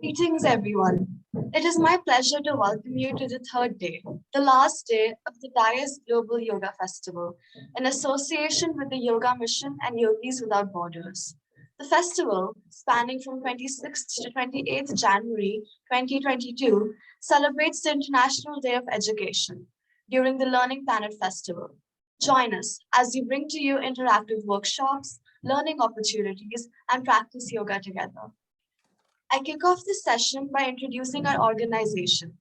Greetings, everyone. It is my pleasure to welcome you to the third day, the last day of the Dais Global Yoga Festival, in association with the Yoga Mission and Yogis Without Borders. The festival, spanning from 26th to 28th January 2022, celebrates the International Day of Education during the Learning Planet Festival. Join us as we bring to you interactive workshops, learning opportunities, and practice yoga together. I kick off this session by introducing our organization.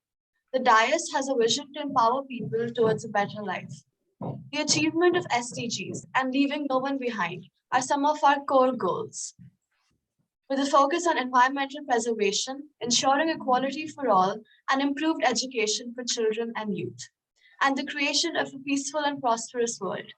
The Dais has a vision to empower people towards a better life. The achievement of SDGs and leaving no one behind are some of our core goals. With a focus on environmental preservation, ensuring equality for all, and improved education for children and youth, and the creation of a peaceful and prosperous world.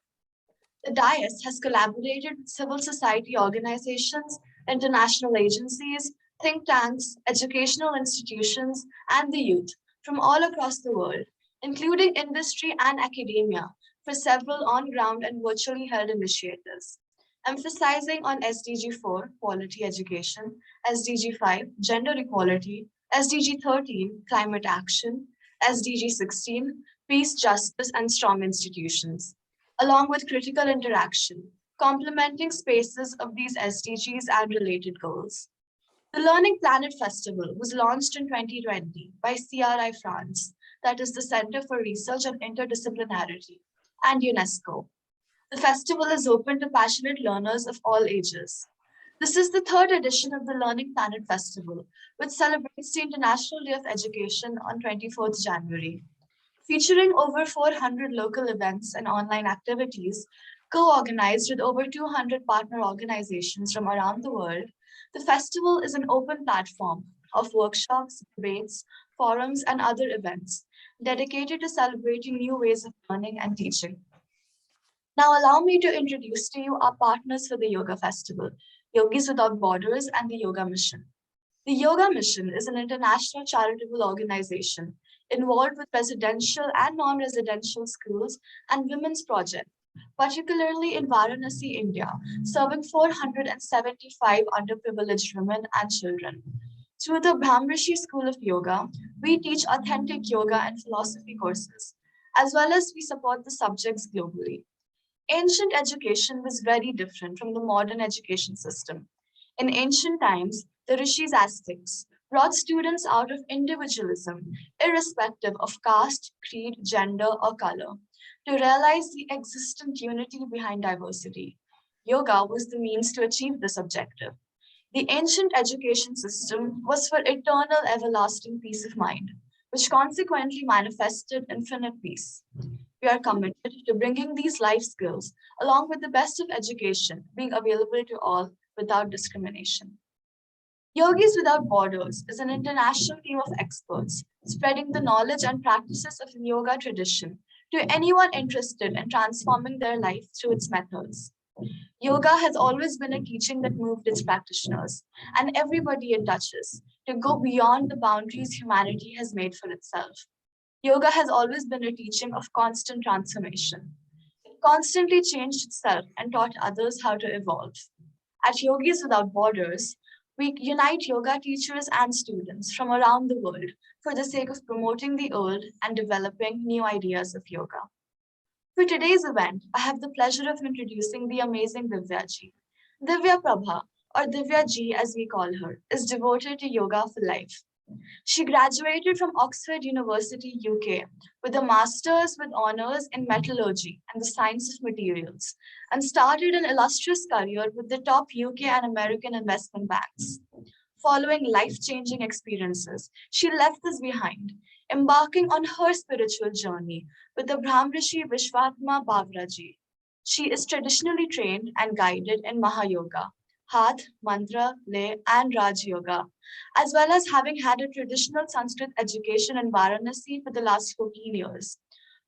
The Dais has collaborated with civil society organizations, international agencies, think tanks, educational institutions, and the youth from all across the world, including industry and academia, for several on ground and virtually held initiatives, emphasizing on SDG 4, quality education, SDG 5, gender equality, SDG 13, climate action, SDG 16, peace, justice, and strong institutions, along with critical interaction, complementing spaces of these SDGs and related goals. The Learning Planet Festival was launched in 2020 by CRI France, that is the Center for Research on Interdisciplinarity, and UNESCO. The festival is open to passionate learners of all ages. This is the third edition of the Learning Planet Festival, which celebrates the International Day of Education on 24th January. Featuring over 400 local events and online activities, co-organized with over 200 partner organizations from around the world, the festival is an open platform of workshops, debates, forums, and other events dedicated to celebrating new ways of learning and teaching. Now, allow me to introduce to you our partners for the Yoga Festival, Yogis Without Borders and the Yoga Mission. The Yoga Mission is an international charitable organization involved with residential and non-residential schools and women's projects, particularly in Varanasi, India, serving 475 underprivileged women and children. Through the Brahmrishi School of Yoga, we teach authentic yoga and philosophy courses, as well as we support the subjects globally. Ancient education was very different from the modern education system. In ancient times, the Rishis Aztecs brought students out of individualism, irrespective of caste, creed, gender, or color, to realize the existent unity behind diversity. Yoga was the means to achieve this objective. The ancient education system was for eternal, everlasting peace of mind, which consequently manifested infinite peace. We are committed to bringing these life skills along with the best of education being available to all without discrimination. Yogis Without Borders is an international team of experts spreading the knowledge and practices of the yoga tradition to anyone interested in transforming their life through its methods. Yoga has always been a teaching that moved its practitioners and everybody it touches to go beyond the boundaries humanity has made for itself. Yoga has always been a teaching of constant transformation. It constantly changed itself and taught others how to evolve. At Yogis Without Borders, we unite yoga teachers and students from around the world for the sake of promoting the old and developing new ideas of yoga. For today's event, I have the pleasure of introducing the amazing Divya ji. Divya Prabha, or Divya ji as we call her, is devoted to yoga for life. She graduated from Oxford University, UK, with a master's with honors in metallurgy and the science of materials, and started an illustrious career with the top UK and American investment banks. Following life-changing experiences, she left this behind, embarking on her spiritual journey with the Brahmrishi Vishwatma Bhavraji. She is traditionally trained and guided in Mahayoga, Hath, Mantra, Lay, and Raj Yoga, as well as having had a traditional Sanskrit education in Varanasi for the last 14 years,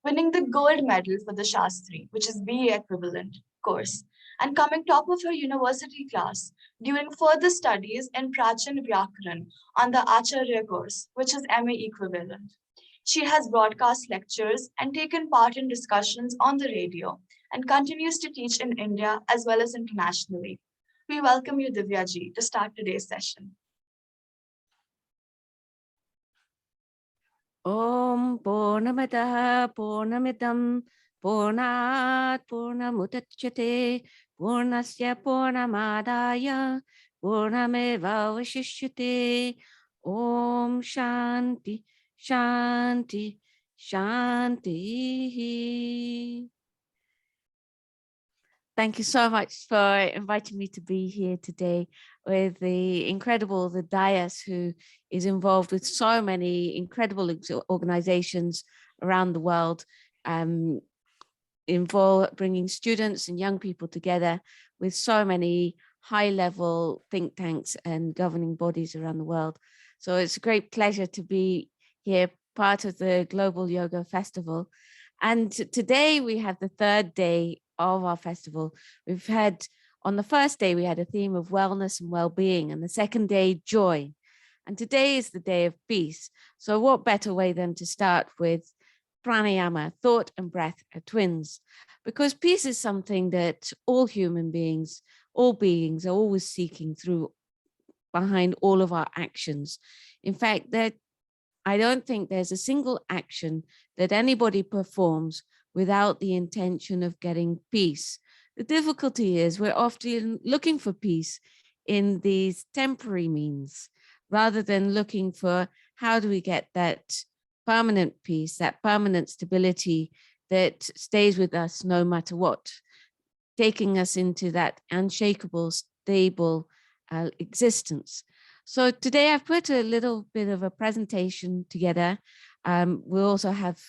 winning the gold medal for the Shastri, which is BA equivalent course, and coming top of her university class during further studies in Prachin Vyakaran on the Acharya course, which is MA equivalent. She has broadcast lectures and taken part in discussions on the radio and continues to teach in India as well as internationally. We welcome you, Divya ji, to start today's session. Om Purnamadaha Purnamidam Purnat Purnamudachyate Purnasya Purnamadaya Purnameva Vashishyate. Om Shanti Shanti Shanti. Thank you so much for inviting me to be here today with the incredible, the Dais, who is involved with so many incredible organizations around the world, involved bringing students and young people together with so many high-level think tanks and governing bodies around the world. So it's a great pleasure to be here, part of the Global Yoga Festival. And today we have the third day of our festival. We've had, on the first day, we had a theme of wellness and well-being, and the second day, joy. And today is the day of peace. So what better way than to start with pranayama, thought and breath are twins, because peace is something that all human beings, all beings are always seeking through behind all of our actions. In fact, I don't think there's a single action that anybody performs without the intention of getting peace. The difficulty is we're often looking for peace in these temporary means, rather than looking for how do we get that permanent peace, that permanent stability that stays with us no matter what, taking us into that unshakable, stable existence. So today I've put a little bit of a presentation together. We'll also have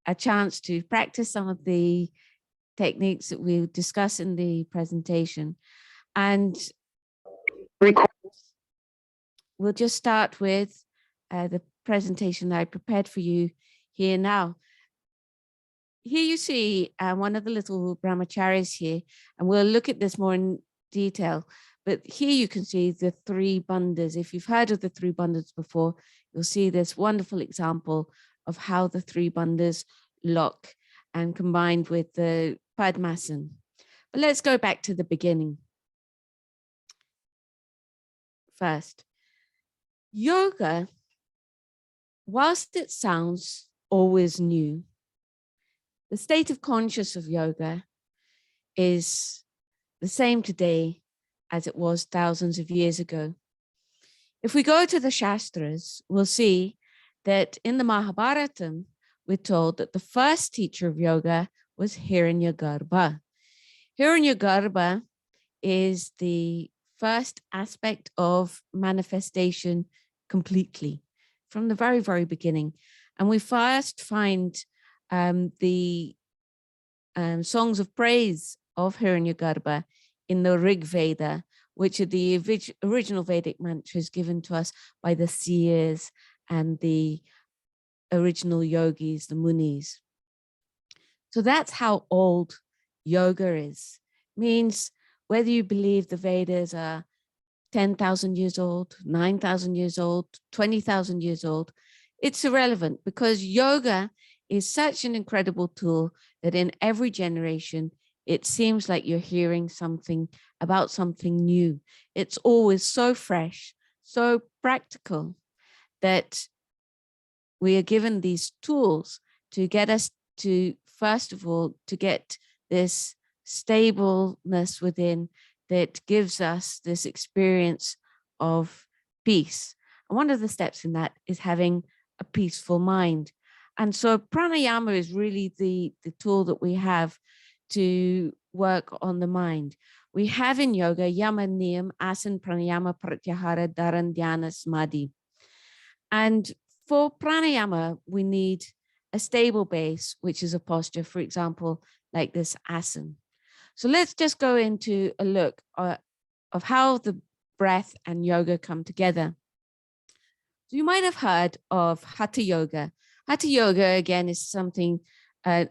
a chance to practice some of the techniques that we'll discuss in the presentation. And we'll just start with the presentation that I prepared for you here now. Here you see one of the little brahmacharis here, and we'll look at this more in detail. But here you can see the three bandhas. If you've heard of the three bandhas before, you'll see this wonderful example of how the three bandhas lock and combined with the Padmasana. But let's go back to the beginning. First, yoga, whilst it sounds always new, the state of consciousness of yoga is the same today as it was thousands of years ago. If we go to the Shastras, we'll see that in the Mahabharata, we're told that the first teacher of yoga was Hiranyagarbha. Hiranyagarbha is the first aspect of manifestation completely from the very, very beginning. And we first find the songs of praise of Hiranyagarbha in the Rig Veda, which are the original Vedic mantras given to us by the seers and the original yogis, the munis. So that's how old yoga is. Means whether you believe the Vedas are 10,000 years old, 9,000 years old, 20,000 years old, it's irrelevant, because yoga is such an incredible tool that in every generation, it seems like you're hearing something about something new. It's always so fresh, so practical, that we are given these tools to get us to, first of all, to get this stableness within that gives us this experience of peace. And one of the steps in that is having a peaceful mind. And so pranayama is really the tool that we have to work on the mind. We have in yoga yama, niyam, asana, pranayama, pratyahara, dharan, dhyana, samadhi. And for pranayama, we need a stable base, which is a posture, for example, like this asana. So let's just go into a look of how the breath and yoga come together. So you might have heard of Hatha Yoga. Hatha Yoga, again, is something,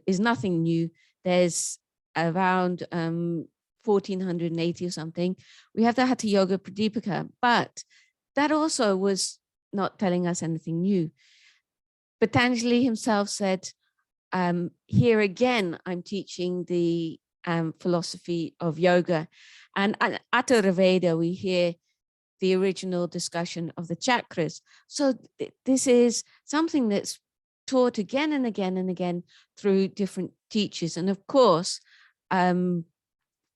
is nothing new. There's around 1480 or something. We have the Hatha Yoga Pradipika, but that also was not telling us anything new. Patanjali himself said, here again, I'm teaching the philosophy of yoga. And Atharvaveda, we hear the original discussion of the chakras. So this is something that's taught again and again and again through different teachers. And of course,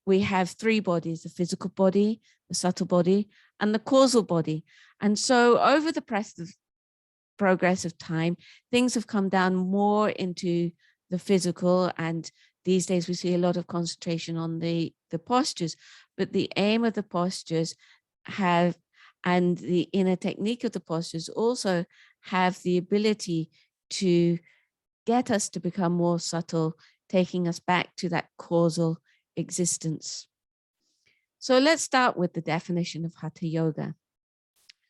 we have three bodies: the physical body, the subtle body, and the causal body. And so over the progress of time, things have come down more into the physical, and these days we see a lot of concentration on the postures, but the aim of the postures have, and the inner technique of the postures also have the ability to get us to become more subtle, taking us back to that causal existence. So let's start with the definition of Hatha Yoga.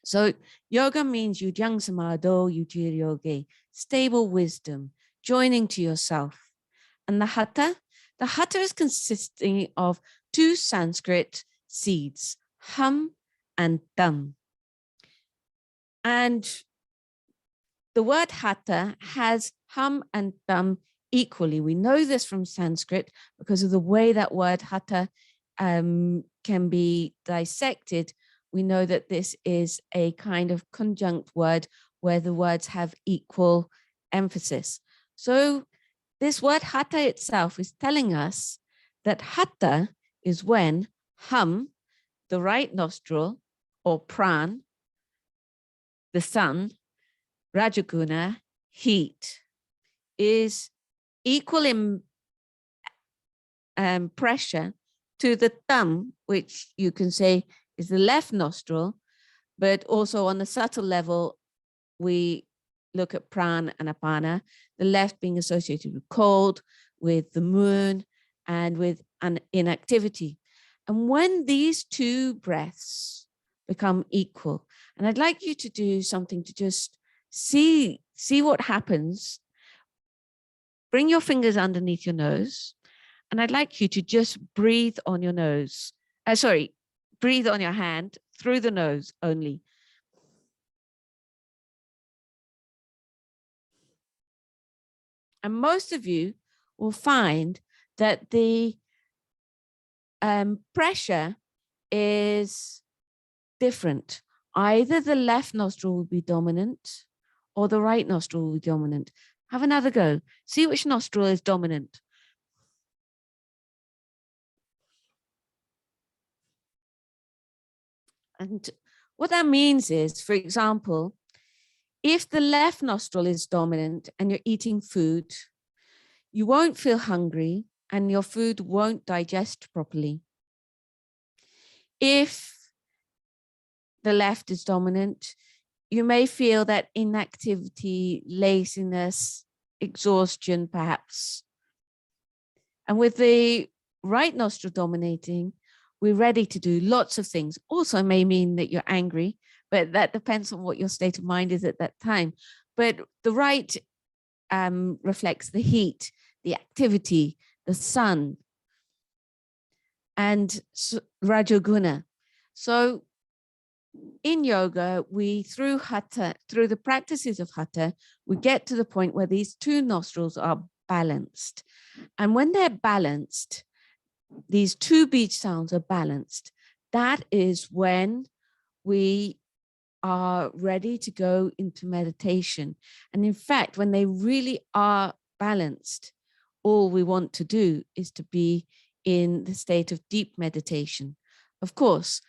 So yoga means yujang samado yujir yogi, stable wisdom, joining to yourself. And the hatha is consisting of two Sanskrit seeds, hum and dum. And the word hatha has hum and dum equally. We know this from Sanskrit because of the way that word hatha can be dissected. We know that this is a kind of conjunct word where the words have equal emphasis. So this word hatha itself is telling us that hatha is when hum, the right nostril, or pran, the sun, rajaguna, heat, is equal in pressure to the thumb, which you can say is the left nostril, but also on the subtle level, we look at pran and apana, the left being associated with cold, with the moon, and with an inactivity. And when these two breaths become equal, and I'd like you to do something to just see what happens. Bring your fingers underneath your nose, and I'd like you to just breathe on your nose. Breathe on your hand through the nose only. And most of you will find that the pressure is different. Either the left nostril will be dominant or the right nostril will be dominant. Have another go. See which nostril is dominant. And what that means is, for example, if the left nostril is dominant and you're eating food, you won't feel hungry and your food won't digest properly. If the left is dominant, you may feel that inactivity, laziness, exhaustion, perhaps. And with the right nostril dominating, we're ready to do lots of things. Also may mean that you're angry, but that depends on what your state of mind is at that time. But the right reflects the heat, the activity, the sun, and Rajoguna. So in yoga, through the practices of hatha, we get to the point where these two nostrils are balanced. And when they're balanced, these two beach sounds are balanced. That is when we are ready to go into meditation. And in fact, when they really are balanced, all we want to do is to be in the state of deep meditation. Of course,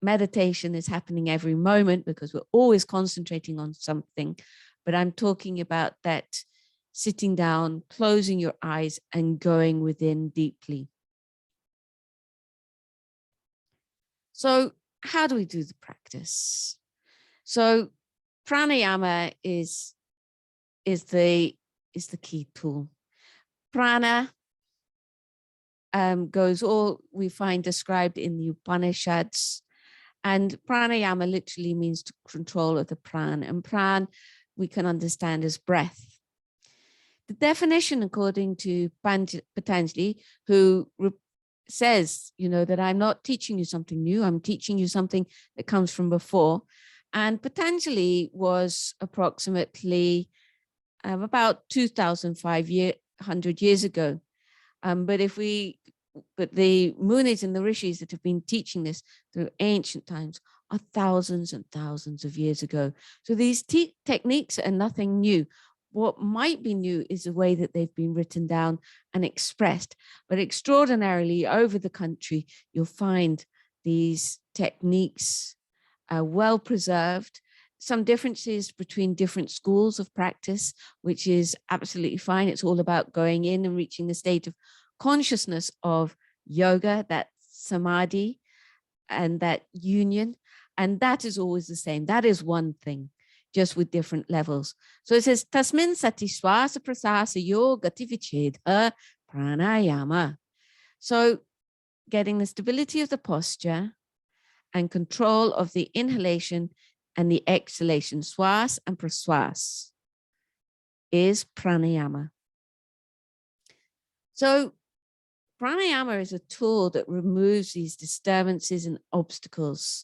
meditation is happening every moment because we're always concentrating on something, but I'm talking about that sitting down, closing your eyes and going within deeply. So how do we do the practice? So pranayama is the key tool. Prana goes all we find described in the Upanishads, and pranayama literally means to control of the pran, and pran we can understand as breath. The definition, according to Patanjali, who says, that I'm not teaching you something new, I'm teaching you something that comes from before. And Patanjali was approximately about 2,500 years ago. But the Munis and the Rishis that have been teaching this through ancient times are thousands and thousands of years ago. So these techniques are nothing new. What might be new is the way that they've been written down and expressed. But extraordinarily, over the country, you'll find these techniques well preserved. Some differences between different schools of practice, which is absolutely fine. It's all about going in and reaching the state of consciousness of yoga, that samadhi and that union. And that is always the same. That is one thing, just with different levels. So it says, Tasmin sati swasa prasasa yoga tivichedha pranayama. So getting the stability of the posture and control of the inhalation and the exhalation, swas and praswas, is pranayama. So pranayama is a tool that removes these disturbances and obstacles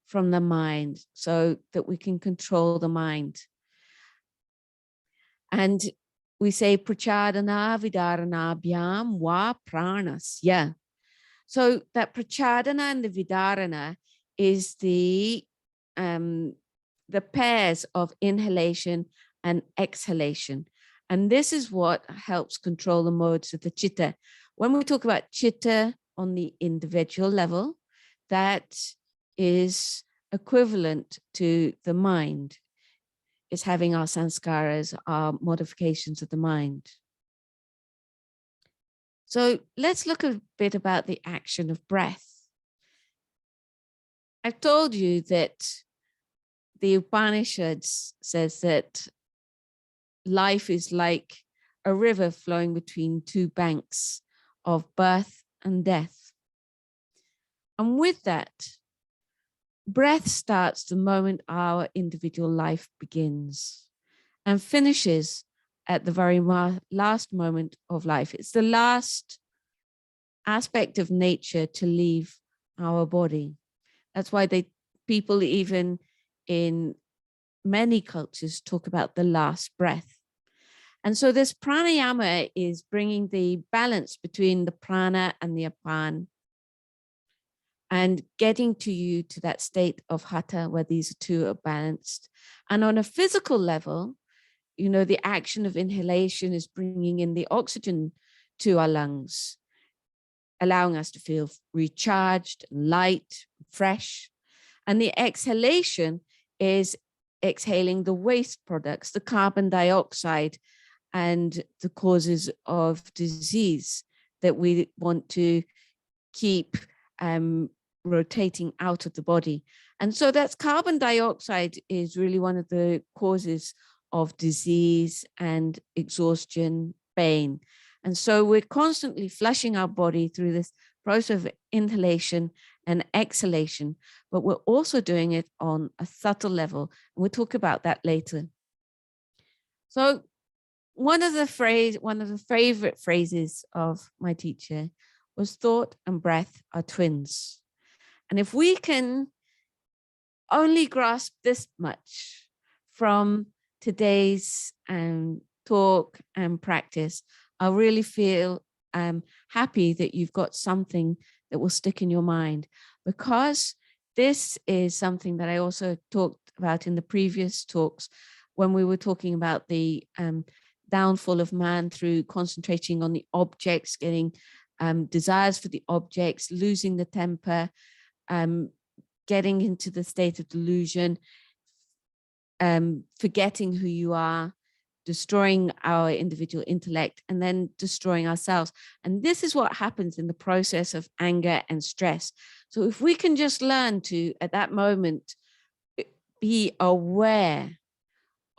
from the mind so that we can control the mind. And we say prachadana vidarana bhyam va pranas. Yeah. So that prachadana and the vidarana is the pairs of inhalation and exhalation. And this is what helps control the modes of the chitta. When we talk about chitta on the individual level, that is equivalent to the mind. It's having our sanskaras, our modifications of the mind. So let's look a bit about the action of breath. I've told you that the Upanishads says that life is like a river flowing between two banks of birth and death. And with that, breath starts the moment our individual life begins and finishes at the very last moment of life. It's the last aspect of nature to leave our body. That's why people even in many cultures talk about the last breath. And so this pranayama is bringing the balance between the prana and the apan and getting you to that state of hatha where these two are balanced. And on a physical level, you know, the action of inhalation is bringing in the oxygen to our lungs, allowing us to feel recharged, light, fresh. And the exhalation is exhaling the waste products, the carbon dioxide, and the causes of disease that we want to keep rotating out of the body. And so that's carbon dioxide is really one of the causes of disease and exhaustion, pain. And so we're constantly flushing our body through this process of inhalation and exhalation, but we're also doing it on a subtle level. And we'll talk about that later. So one of the favorite phrases of my teacher was thought and breath are twins. And if we can only grasp this much from today's talk and practice, I really feel happy that you've got something that will stick in your mind, because this is something that I also talked about in the previous talks when we were talking about the downfall of man through concentrating on the objects, getting desires for the objects, losing the temper, getting into the state of delusion, forgetting who you are, destroying our individual intellect, and then destroying ourselves. And this is what happens in the process of anger and stress. So if we can just learn to, at that moment, be aware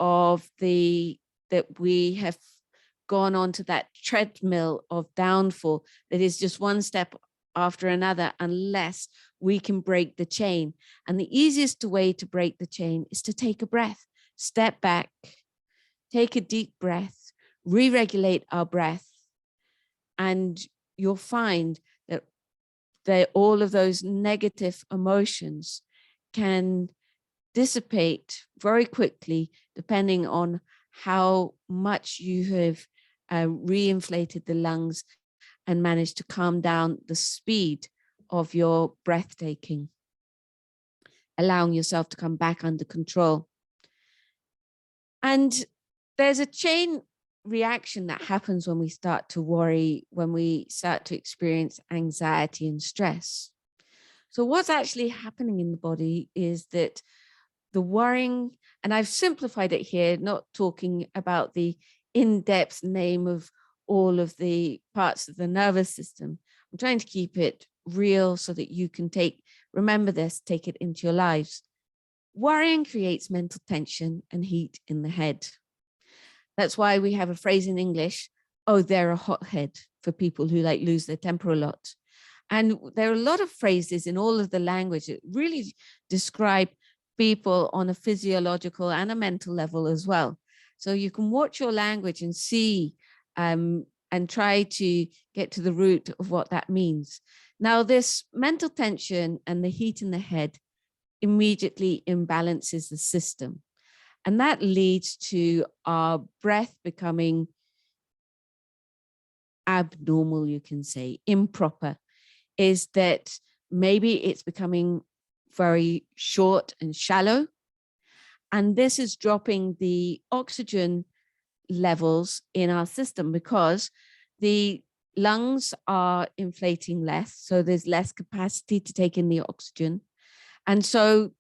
of that we have gone onto that treadmill of downfall that is just one step after another, unless we can break the chain. And the easiest way to break the chain is to take a breath, step back, take a deep breath, re-regulate our breath, and you'll find that all of those negative emotions can dissipate very quickly, depending on how much you have reinflated the lungs and managed to calm down the speed of your breathtaking. allowing yourself to come back under control. And there's a chain reaction that happens when we start to worry, when we start to experience anxiety and stress. So what's actually happening in the body is that the worrying, and I've simplified it here, not talking about the in-depth name of all of the parts of the nervous system. I'm trying to keep it real so that you can remember this, take it into your lives. Worrying creates mental tension and heat in the head. That's why we have a phrase in English, oh, they're a hothead, for people who lose their temper a lot. And there are a lot of phrases in all of the language that really describe people on a physiological and a mental level as well. So you can watch your language and see and try to get to the root of what that means. Now, this mental tension and the heat in the head immediately imbalances the system. And that leads to our breath becoming abnormal, you can say, improper. Is that maybe it's becoming very short and shallow. And this is dropping the oxygen levels in our system because the lungs are inflating less. So there's less capacity to take in the oxygen. And so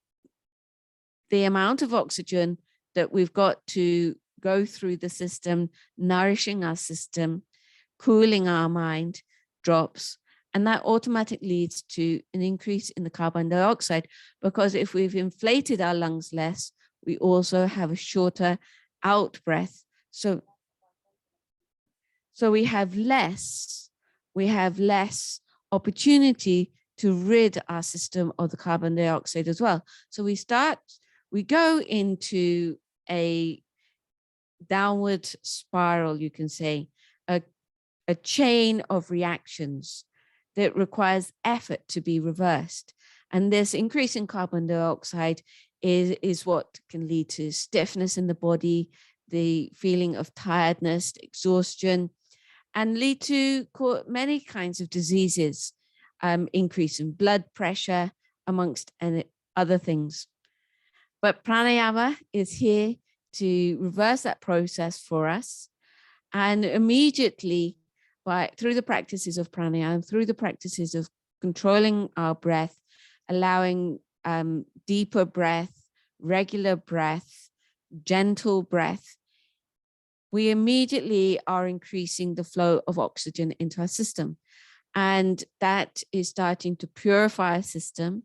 the amount of oxygen that we've got to go through the system, nourishing our system, cooling our mind, drops. And that automatically leads to an increase in the carbon dioxide, because if we've inflated our lungs less, we also have a shorter out breath. So we have less opportunity to rid our system of the carbon dioxide as well. So we go into a downward spiral, you can say, a chain of reactions that requires effort to be reversed. And this increase in carbon dioxide is what can lead to stiffness in the body, the feeling of tiredness, exhaustion, and lead to many kinds of diseases, increase in blood pressure, amongst other things. But pranayama is here to reverse that process for us. And immediately, through the practices of pranayama, through the practices of controlling our breath, allowing deeper breath, regular breath, gentle breath, we immediately are increasing the flow of oxygen into our system. And that is starting to purify our system.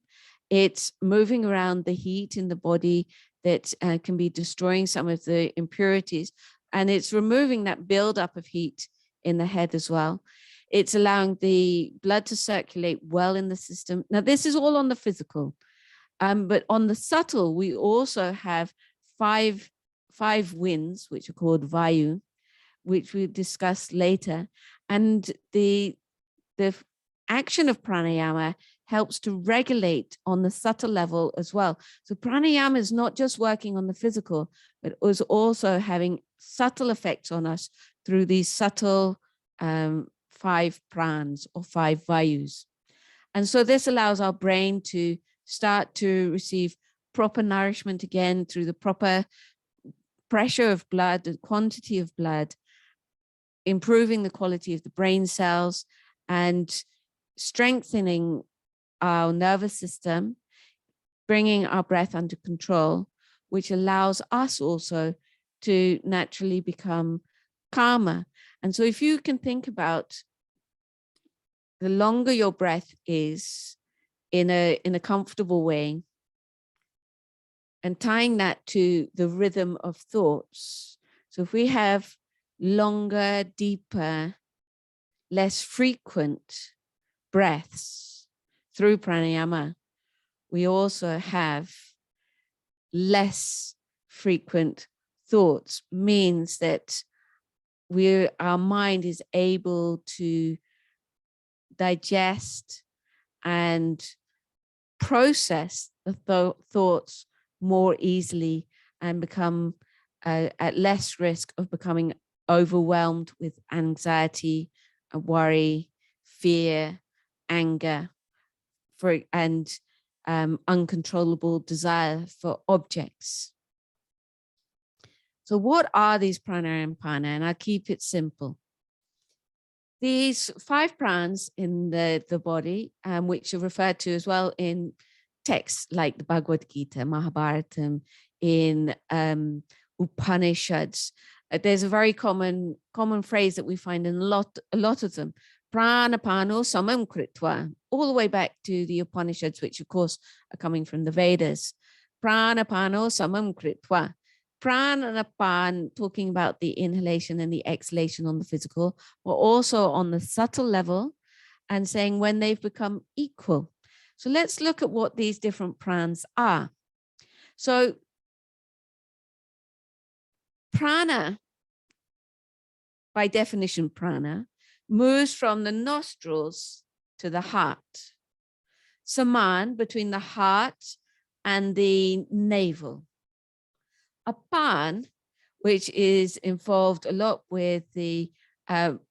It's moving around the heat in the body that can be destroying some of the impurities. And it's removing that buildup of heat in the head as well. It's allowing the blood to circulate well in the system. Now, this is all on the physical. But on the subtle, we also have five winds, which are called Vayu, which we'll discuss later. And the action of pranayama helps to regulate on the subtle level as well. So pranayama is not just working on the physical, but is also having subtle effects on us through these subtle 5 prans or 5 vayus. And so this allows our brain to start to receive proper nourishment again through the proper pressure of blood, the quantity of blood, improving the quality of the brain cells and strengthening our nervous system, bringing our breath under control, which allows us also to naturally become calmer. And so if you can think about the longer your breath is in a comfortable way, and tying that to the rhythm of thoughts. So if we have longer, deeper, less frequent breaths through pranayama, we also have less frequent thoughts, means that our mind is able to digest and process the thoughts more easily and become at less risk of becoming overwhelmed with anxiety, worry, fear, anger, and uncontrollable desire for objects. So what are these prana and pana? And I'll keep it simple. These 5 pranas in the body, which are referred to as well in texts like the Bhagavad Gita, Mahabharatam, in Upanishads. There's a very common phrase that we find in a lot of them. Pranapano samam kritva, all the way back to the Upanishads, which of course are coming from the Vedas. Pranapano samam kritva. Pranapan, talking about the inhalation and the exhalation on the physical, but also on the subtle level, and saying when they've become equal. So let's look at what these different pranas are. So prana, by definition, prana, moves from the nostrils to the heart. Saman, between the heart and the navel. Apan, which is involved a lot with the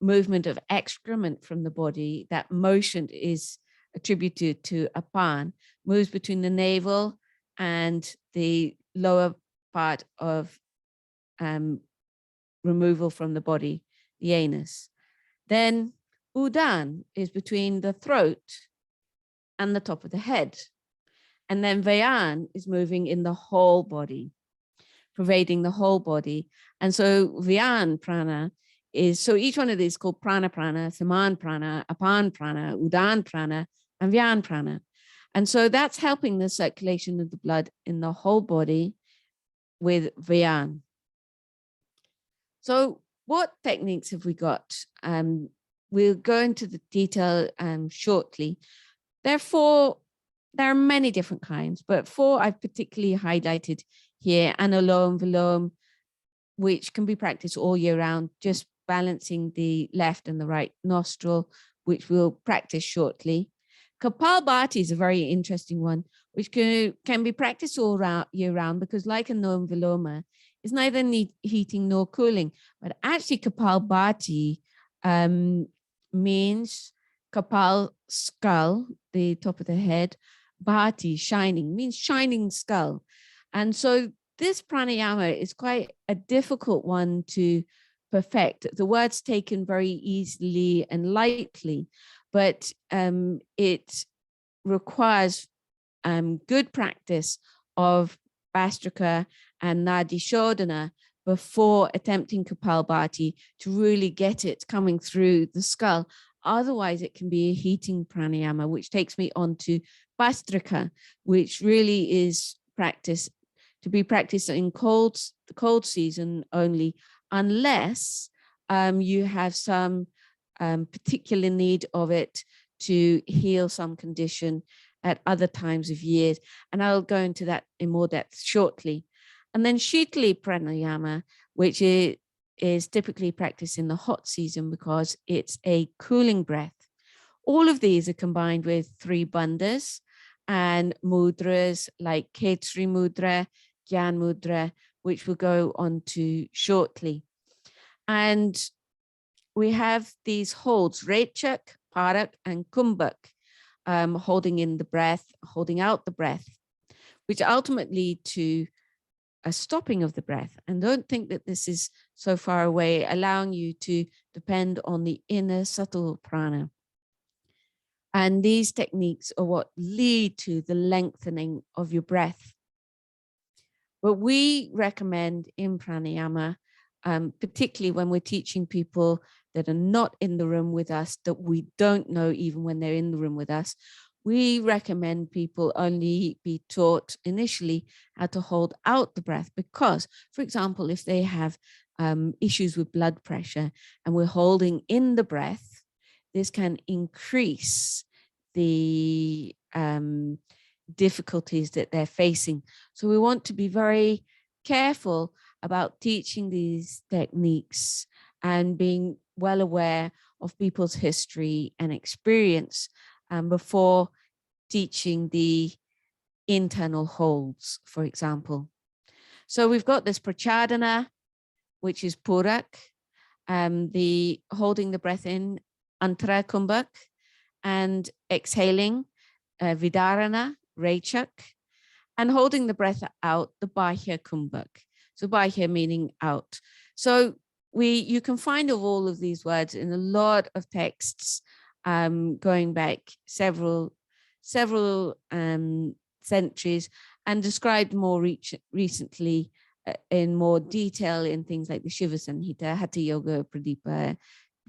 movement of excrement from the body, that motion is attributed to apan, moves between the navel and the lower part of removal from the body, the anus. Then udan is between the throat and the top of the head. And then vayan is moving in the whole body, pervading the whole body. And so Vyan prana is, so each one of these is called prana prana, saman prana, apan prana, udan prana, and Vyan prana. And so that's helping the circulation of the blood in the whole body with Vyan. So what techniques have we got? We'll go into the detail shortly. Therefore, there are many different kinds, but 4 I've particularly highlighted here: Anulom Vilom, which can be practiced all year round, just balancing the left and the right nostril, which we'll practice shortly. Kapalbhati is a very interesting one, which can be practiced all year round, because like Anulom Viloma, it's neither heating nor cooling. But actually Kapalbhati means Kapal, skull, the top of the head, Bhati, shining, means shining skull. And so this pranayama is quite a difficult one to perfect. The word's taken very easily and lightly, but it requires good practice of Bastrika and Nadi Shodhana before attempting Kapalbhati to really get it coming through the skull. Otherwise, it can be a heating pranayama, which takes me on to Bastrika, which really is to be practiced in the cold season only, unless you have some particular need of it to heal some condition at other times of years. And I'll go into that in more depth shortly. And then Shitali pranayama, which is typically practiced in the hot season because it's a cooling breath. All of these are combined with 3 bandhas and mudras like Khetri mudra, Gyan mudra, which we'll go on to shortly. And we have these holds, Rechak, Parak, and Kumbhak, holding in the breath, holding out the breath, which ultimately lead to a stopping of the breath. And don't think that this is so far away, allowing you to depend on the inner subtle prana. And these techniques are what lead to the lengthening of your breath. But we recommend in pranayama, particularly when we're teaching people that are not in the room with us, that we don't know even when they're in the room with us, we recommend people only be taught initially how to hold out the breath, because, for example, if they have issues with blood pressure and we're holding in the breath, this can increase the difficulties that they're facing. So we want to be very careful about teaching these techniques and being well aware of people's history and experience before teaching the internal holds, for example. So we've got this prachadana, which is purak, the holding the breath in, antara kumbhak, and exhaling, vidarana, Rechak, and holding the breath out, the Bahya Kumbhak. So Bahya meaning out. So you can find all of these words in a lot of texts going back several centuries, and described more recently in more detail in things like the Shiva Samhita, Hatha Yoga Pradipika,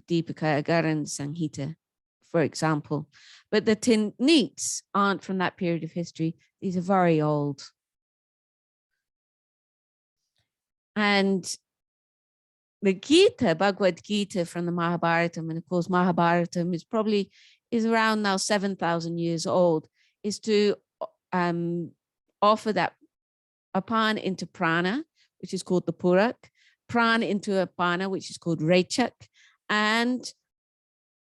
Agaran Samhita, for example. But the techniques aren't from that period of history. These are very old. And the Gita, Bhagavad Gita from the Mahabharatam, and of course Mahabharatam is around now 7,000 years old, is to offer that apana into prana, which is called the purak, prana into apana, which is called rechak, and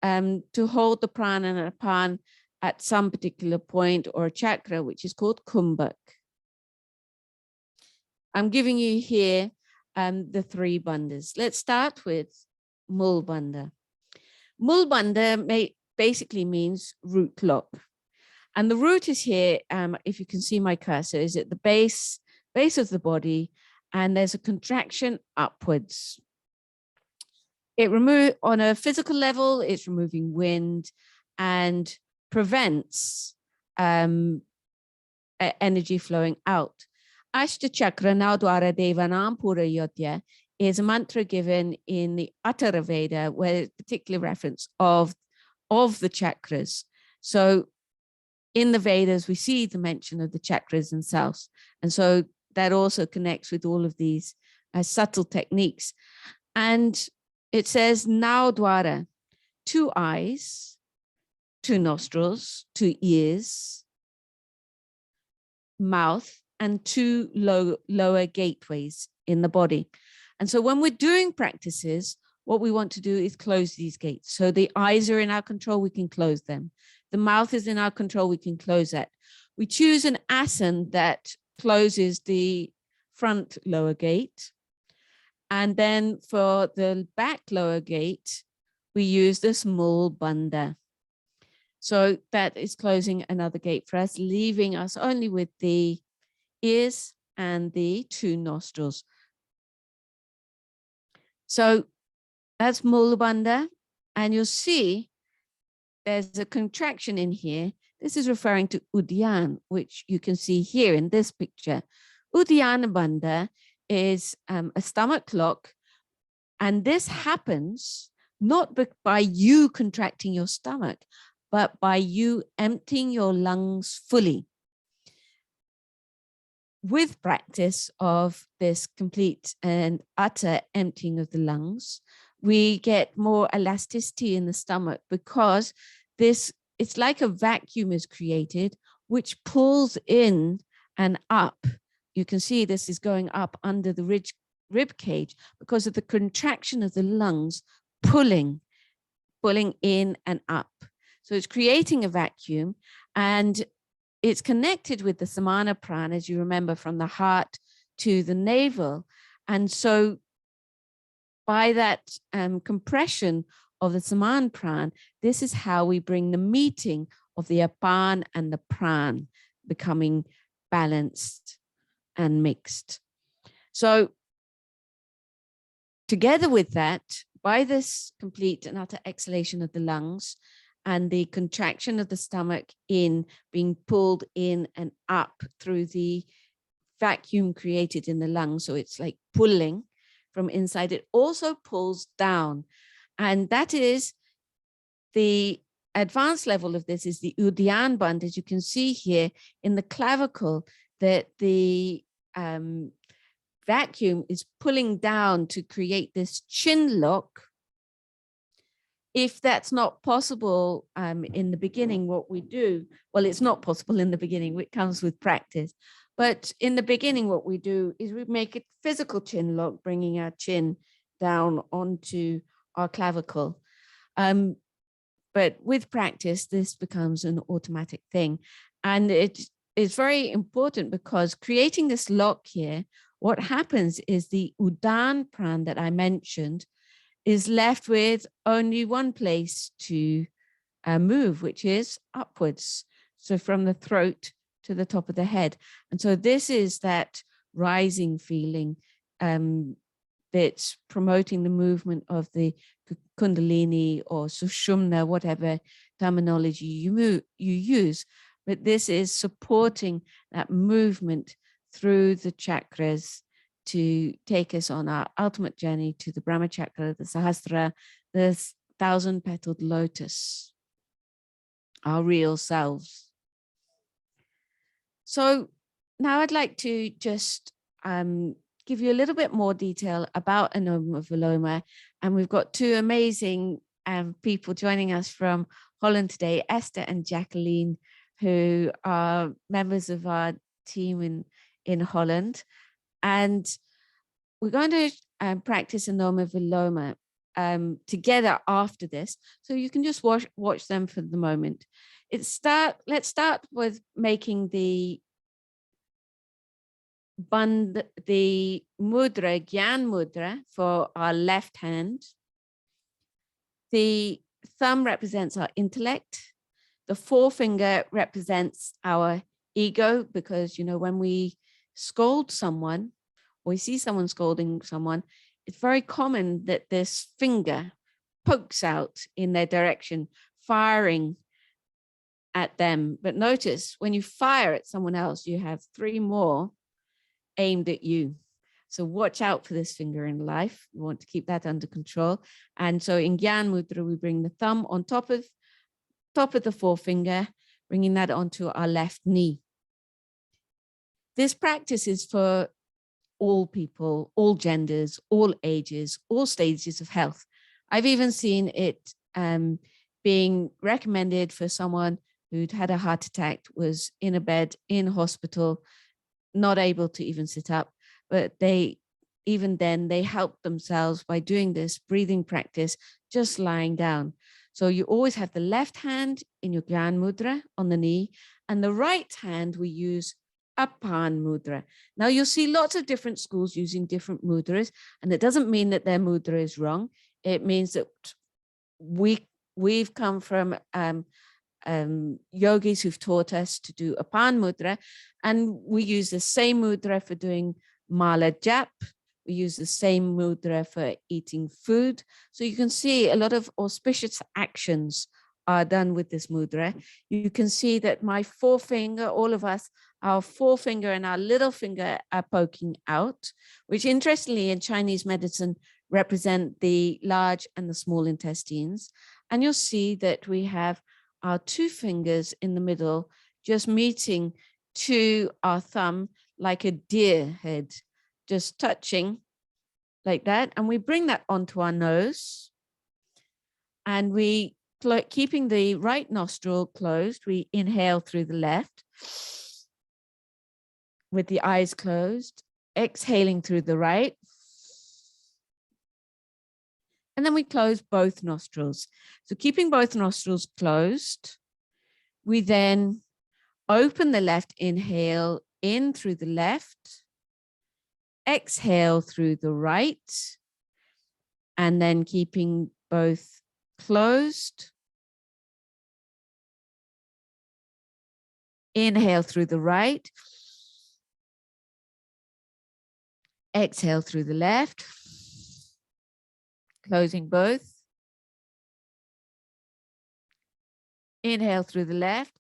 to hold the prana and apana at some particular point or chakra, which is called kumbhak. I'm giving you here the three bandhas. Let's start with Mul Bandha. Mul Bandha basically means root lock. And the root is here, if you can see my cursor, is at the base of the body, and there's a contraction upwards. On a physical level, it's removing wind and prevents energy flowing out. Ashta Chakra Naudwara Devanam Pura Yodya is a mantra given in the Uttara Veda, where it's particular reference of the chakras. So in the Vedas, we see the mention of the chakras themselves. And so that also connects with all of these subtle techniques. And it says Naudwara, 2 eyes, 2 nostrils, 2 ears, mouth, and 2 lower gateways in the body. And so when we're doing practices, what we want to do is close these gates. So the eyes are in our control, we can close them. The mouth is in our control, we can close that. We choose an asana that closes the front lower gate. And then for the back lower gate, we use this Mul Bandha. So that is closing another gate for us, leaving us only with the ears and the 2 nostrils. So that's Mul Bandha, and you'll see there's a contraction in here. This is referring to Udyan, which you can see here in this picture. Uddiyana Bandha is a stomach lock, and this happens not by you contracting your stomach, but by you emptying your lungs fully. With practice of this complete and utter emptying of the lungs, we get more elasticity in the stomach, because it's like a vacuum is created, which pulls in and up. You can see this is going up under the rib cage because of the contraction of the lungs pulling in and up. So it's creating a vacuum, and it's connected with the samana prana, as you remember, from the heart to the navel. And so by that compression of the samana prana, this is how we bring the meeting of the apan and the pran becoming balanced and mixed. So together with that, by this complete and utter exhalation of the lungs and the contraction of the stomach in being pulled in and up through the vacuum created in the lungs, so it's like pulling from inside, it also pulls down. And that is the advanced level of this, is the Uddiyana Bandha, as you can see here in the clavicle, that the vacuum is pulling down to create this chin lock. If that's not possible in the beginning, what we do, well, it's not possible in the beginning, it comes with practice. But in the beginning, what we do is we make a physical chin lock, bringing our chin down onto our clavicle. But with practice, this becomes an automatic thing. And it is very important, because creating this lock here, what happens is the Udan Pran that I mentioned is left with only one place to move, which is upwards. So from the throat to the top of the head. And so this is that rising feeling that's promoting the movement of the Kundalini or Sushumna, whatever terminology you use. But this is supporting that movement through the chakras to take us on our ultimate journey to the Brahma chakra, the Sahasrara, the 1,000-petaled lotus, our real selves. So now I'd like to just give you a little bit more detail about Anoma Viloma. And we've got two amazing people joining us from Holland today, Esther and Jacqueline, who are members of our team in Holland. And we're going to practice Anoma Viloma together after this. So you can just watch them for the moment. Let's start with making the mudra, Gyan mudra for our left hand. The thumb represents our intellect. The forefinger represents our ego, because, you know, when we scold someone, or we see someone scolding someone, it's very common that this finger pokes out in their direction, firing at them. But notice when you fire at someone else, you have 3 more aimed at you. So watch out for this finger in life. We want to keep that under control. And so in Gyan Mudra, we bring the thumb on top of the forefinger, bringing that onto our left knee. This practice is for all people, all genders, all ages, all stages of health. I've even seen it being recommended for someone who'd had a heart attack, was in a bed in hospital, not able to even sit up, but even then they helped themselves by doing this breathing practice, just lying down. So you always have the left hand in your Gyan Mudra on the knee, and the right hand we use Apan Mudra. Now you'll see lots of different schools using different mudras, and it doesn't mean that their mudra is wrong. It means that we've come from yogis who've taught us to do Apan Mudra, and we use the same mudra for doing Mala Jap. We use the same mudra for eating food. So you can see a lot of auspicious actions are done with this mudra. You can see that my forefinger, all of us, our forefinger and our little finger are poking out, which interestingly in Chinese medicine represent the large and the small intestines. And you'll see that we have our 2 fingers in the middle, just meeting to our thumb like a deer head, just touching like that. And we bring that onto our nose, and we, keeping the right nostril closed, we inhale through the left with the eyes closed, exhaling through the right. And then we close both nostrils. So keeping both nostrils closed, we then open the left inhale in through the left, exhale through the right, and then keeping both closed. Inhale through the right, exhale through the left, closing both. Inhale through the left,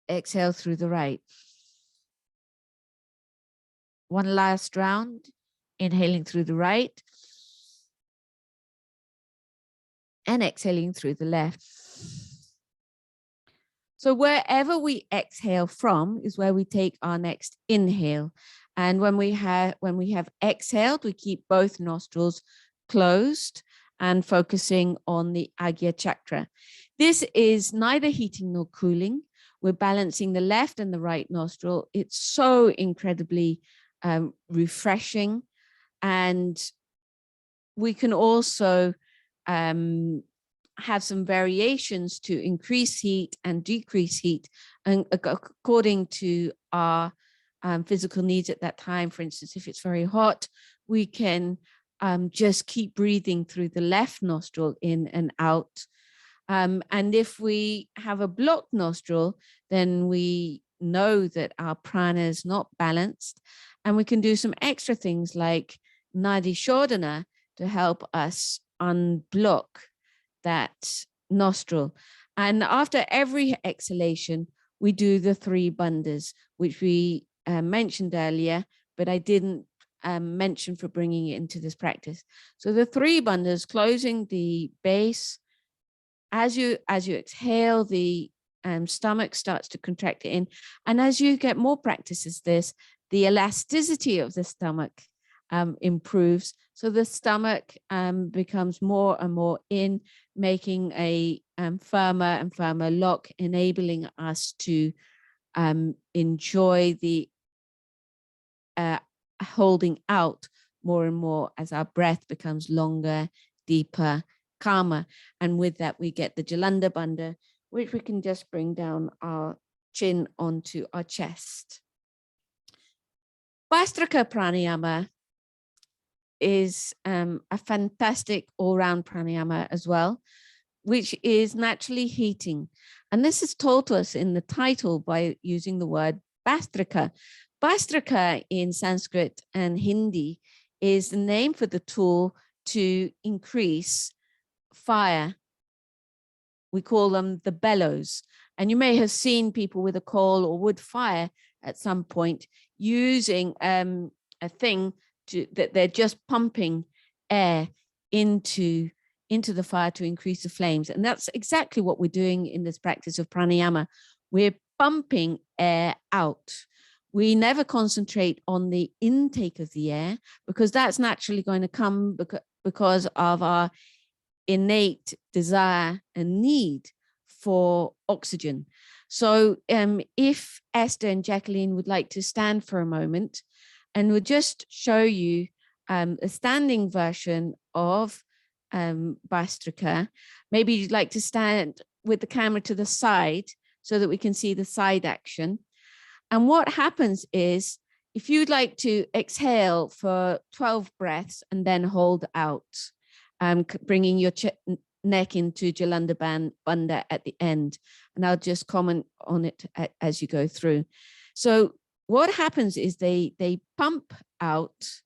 exhale through the right. One last round, inhaling through the right and exhaling through the left. So wherever we exhale from is where we take our next inhale. And when we have exhaled, we keep both nostrils closed and focusing on the Agya chakra. This is neither heating nor cooling. We're balancing the left and the right nostril. It's so incredibly refreshing. And we can also have some variations to increase heat and decrease heat, and according to our physical needs at that time. For instance, if it's very hot, we can just keep breathing through the left nostril in and out. And if we have a blocked nostril, then we know that our prana is not balanced. And we can do some extra things like Nadi Shodhana to help us unblock that nostril. And after every exhalation, we do the 3 bandhas, which we mentioned earlier, but I didn't mention for bringing it into this practice. So the 3 bandhas, closing the base. As you exhale, the stomach starts to contract it in. And as you get more practice as this, the elasticity of the stomach improves. So the stomach becomes more and more in, making a firmer and firmer lock, enabling us to enjoy the holding out more and more as our breath becomes longer, deeper, calmer. And with that, we get the Jalanda Bandha, which we can just bring down our chin onto our chest. Bhastrika Pranayama is a fantastic all-round pranayama as well, which is naturally heating. And this is told to us in the title by using the word Bhastrika. Bhastrika in Sanskrit and Hindi is the name for the tool to increase fire. We call them the bellows. And you may have seen people with a coal or wood fire at some point using a thing that they're just pumping air into the fire to increase the flames. And that's exactly what we're doing in this practice of pranayama. We're pumping air out. We never concentrate on the intake of the air because that's naturally going to come because of our innate desire and need for oxygen. So if Esther and Jacqueline would like to stand for a moment, and we'll just show you a standing version of Bhastrika. Maybe you'd like to stand with the camera to the side so that we can see the side action. And what happens is, if you'd like to exhale for 12 breaths and then hold out, bringing your neck into Jalanda Bandha at the end. And I'll just comment on it as you go through. So what happens is they pump out,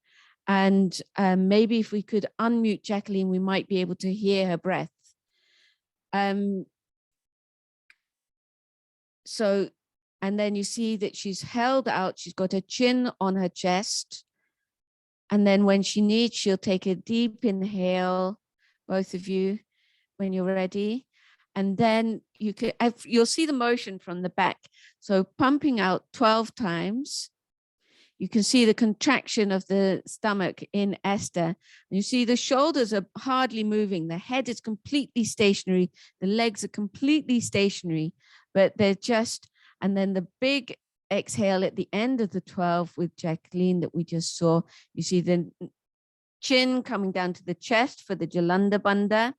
and maybe if we could unmute Jacqueline, we might be able to hear her breath. And then you see that she's held out, she's got her chin on her chest. And then when she needs, she'll take a deep inhale, both of you, when you're ready. And then you'll see the motion from the back. So pumping out 12 times. You can see the contraction of the stomach in Esther. You see the shoulders are hardly moving. The head is completely stationary. The legs are completely stationary, but they're just, and then the big exhale at the end of the 12 with Jacqueline that we just saw. You see the chin coming down to the chest for the Jalanda Bandha.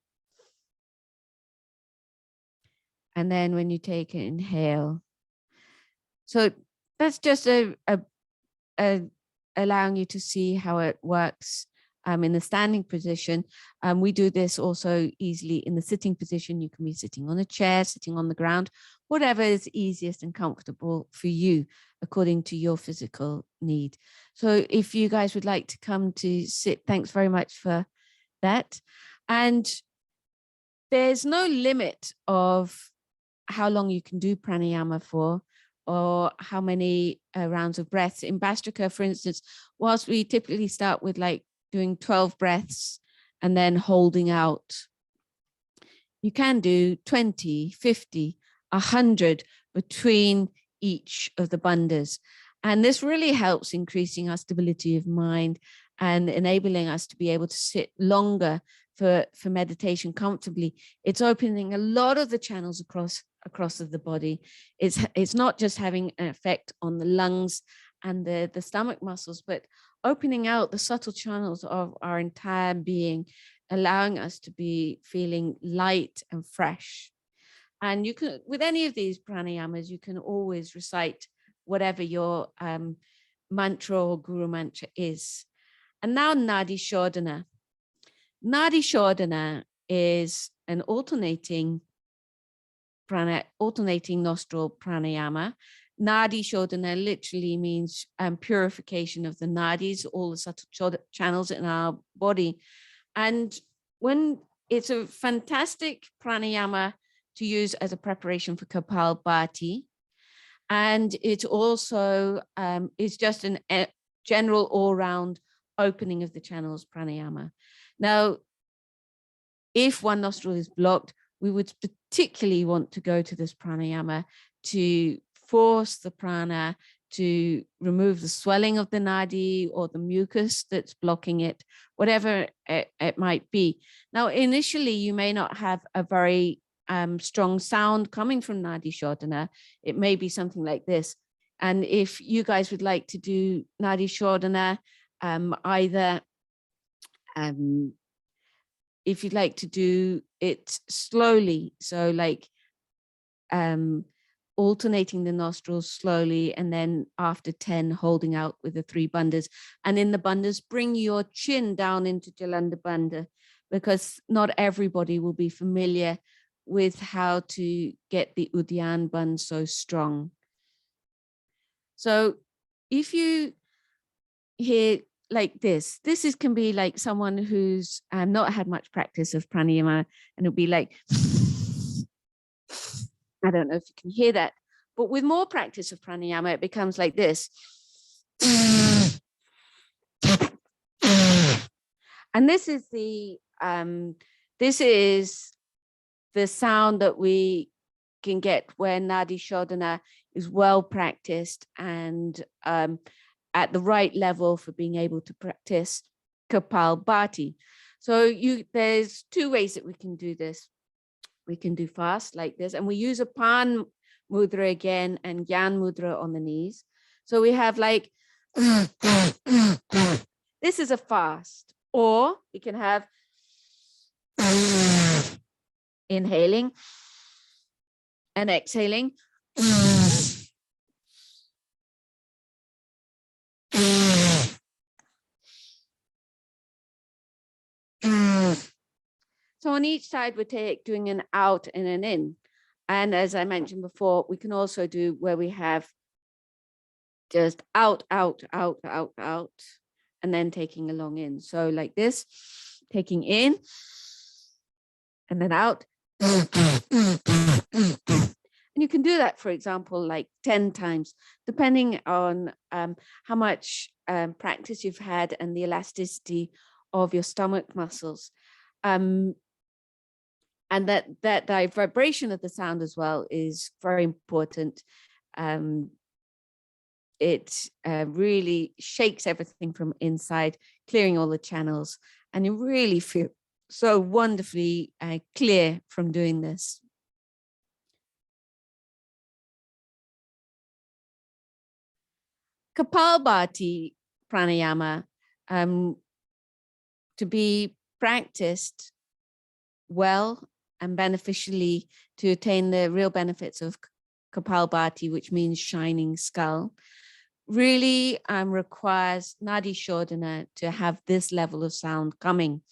And then when you take an inhale. So that's just allowing you to see how it works in the standing position. We do this also easily in the sitting position. You can be sitting on a chair, sitting on the ground, whatever is easiest and comfortable for you according to your physical need. So if you guys would like to come to sit, thanks very much for that. And there's no limit of how long you can do pranayama for, or how many rounds of breaths. In Bhastrika, for instance, whilst we typically start with like doing 12 breaths and then holding out, you can do 20, 50, 100 between each of the bandhas. And this really helps increasing our stability of mind and enabling us to be able to sit longer for meditation comfortably. It's opening a lot of the channels across of the body. It's not just having an effect on the lungs and the stomach muscles, but opening out the subtle channels of our entire being, allowing us to be feeling light and fresh. And you can, with any of these pranayamas, you can always recite whatever your mantra or guru mantra is. And now Nadi Shodhana. Nadi Shodhana is an alternating alternating nostril pranayama. Nadi Shodhana literally means purification of the nadis, all the subtle channels in our body. And when it's a fantastic pranayama to use as a preparation for Kapalbhati. And it also is just a general all-round opening of the channels pranayama. Now, if one nostril is blocked, we would particularly want to go to this pranayama to force the prana to remove the swelling of the nadi or the mucus that's blocking it, whatever it might be. Now, initially, you may not have a very strong sound coming from Nadi Shodhana. It may be something like this. And if you guys would like to do Nadi Shodhana, either if you'd like to do it slowly, so like alternating the nostrils slowly, and then after 10, holding out with the 3 bandhas. And in the bandhas, bring your chin down into Jalanda Bandha, because not everybody will be familiar with how to get the Udyan Bandh so strong. So if you hear like this can be like someone who's not had much practice of pranayama, and it'll be like, I don't know if you can hear that, but with more practice of pranayama, it becomes like this. And this is the sound that we can get when Nadi Shodhana is well practiced and at the right level for being able to practice Kapalbhati. So there's 2 ways that we can do this. We can do fast like this, and we use a Pan Mudra again and Gyan Mudra on the knees. So we have like, this is a fast, or we can have inhaling and exhaling. So on each side, we're doing an out and an in. And as I mentioned before, we can also do where we have just out, out, out, out, out, and then taking a long in. So like this, taking in and then out. And you can do that, for example, like 10 times, depending on how much practice you've had and the elasticity of your stomach muscles. And that vibration of the sound as well is very important. It really shakes everything from inside, clearing all the channels, and you really feel so wonderfully clear from doing this. Kapalbhati pranayama, to be practiced well and beneficially to attain the real benefits of Kapalbhati, which means shining skull, really requires Nadi Shodhana to have this level of sound coming.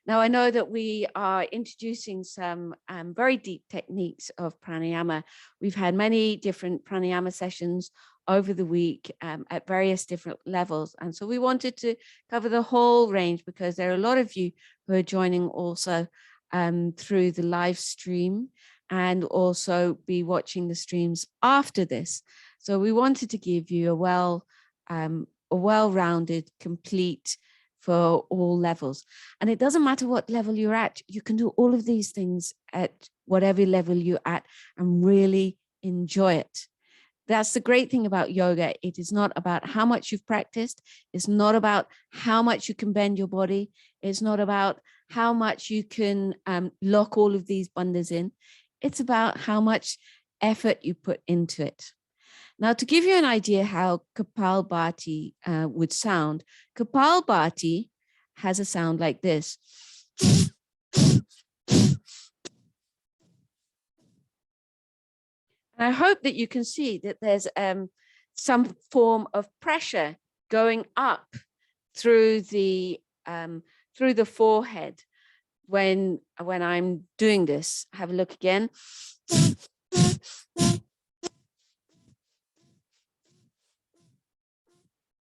Now, I know that we are introducing some very deep techniques of pranayama. We've had many different pranayama sessions over the week at various different levels. And so we wanted to cover the whole range, because there are a lot of you who are joining also through the live stream, and also be watching the streams after this. So we wanted to give you a well-rounded, complete for all levels. And it doesn't matter what level you're at, you can do all of these things at whatever level you're at and really enjoy it. That's the great thing about yoga. It is not about how much you've practiced. It's not about how much you can bend your body. It's not about how much you can lock all of these bandhas in. It's about how much effort you put into it. Now, to give you an idea how Kapalbhati would sound, Kapalbhati has a sound like this. I hope that you can see that there's some form of pressure going up through the forehead. when I'm doing this. Have a look again.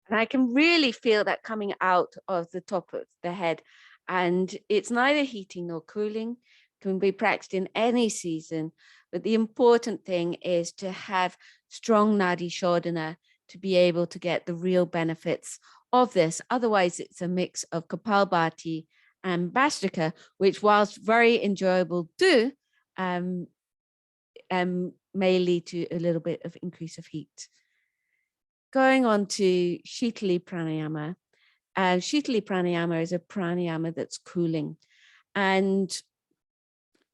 And I can really feel that coming out of the top of the head. And it's neither heating nor cooling, can be practiced in any season. But the important thing is to have strong Nadi Shodhana to be able to get the real benefits of this. Otherwise, it's a mix of Kapalbhati and Bhastrika, which, whilst very enjoyable, may lead to a little bit of increase of heat. Going on to Shitali Pranayama. Shitali Pranayama is a pranayama that's cooling. And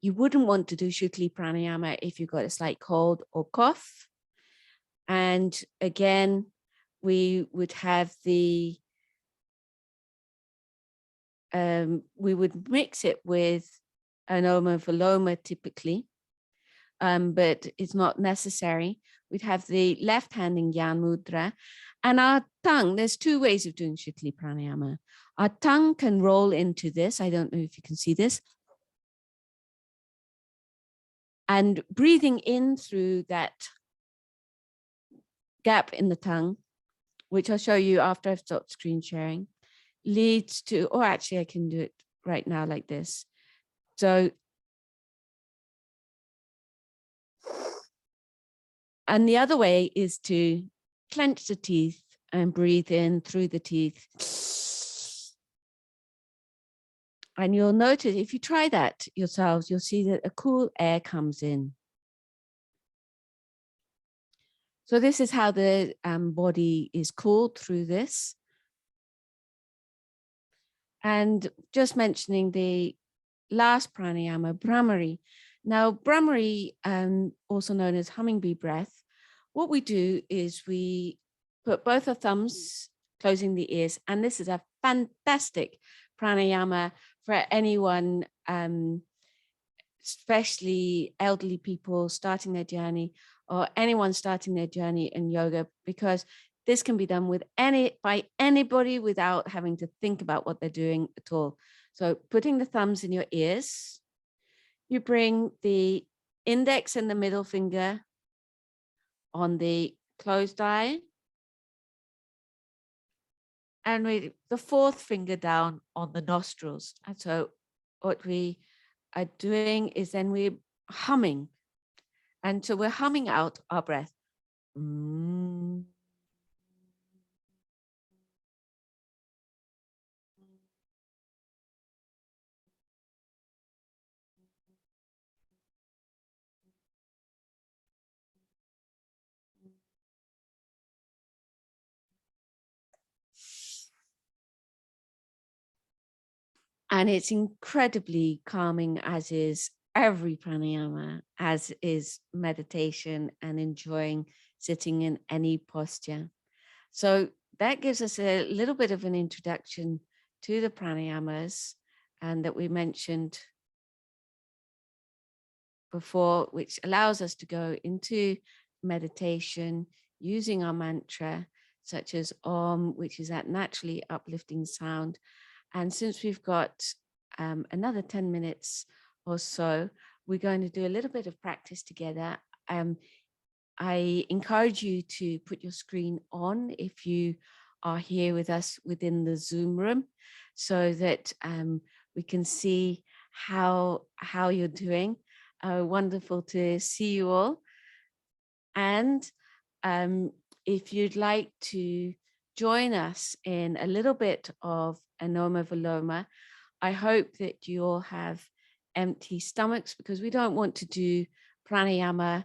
you wouldn't want to do Shitali Pranayama if you've got a slight cold or cough. And again, we would have we would mix it with Anoma Viloma typically, but it's not necessary. We'd have the left hand in Gyan Mudra, and our tongue, there's two ways of doing Shitali Pranayama. Our tongue can roll into this. I don't know if you can see this. And breathing in through that gap in the tongue, which I'll show you after I've stopped screen sharing, leads to, or actually I can do it right now like this. So, and the other way is to clench the teeth and breathe in through the teeth. And you'll notice, if you try that yourselves, you'll see that a cool air comes in. So this is how the body is cooled through this. And just mentioning the last pranayama, Brahmari. Now, Brahmari, also known as hummingbee breath, what we do is we put both our thumbs closing the ears, and this is a fantastic pranayama for anyone, especially elderly people starting their journey, or anyone starting their journey in yoga, because this can be done with by anybody without having to think about what they're doing at all. So putting the thumbs in your ears, you bring the index and the middle finger on the closed eye, and with the fourth finger down on the nostrils. And so what we are doing is then we're humming. And so we're humming out our breath. And it's incredibly calming, as is every pranayama, as is meditation and enjoying sitting in any posture. So that gives us a little bit of an introduction to the pranayamas, and that we mentioned before, which allows us to go into meditation using our mantra, such as Om, which is that naturally uplifting sound. And since we've got another 10 minutes or so, we're going to do a little bit of practice together. I encourage you to put your screen on if you are here with us within the Zoom room, so that we can see how you're doing. Wonderful to see you all. And if you'd like to join us in a little bit of Anoma Viloma, I hope that you all have empty stomachs, because we don't want to do pranayama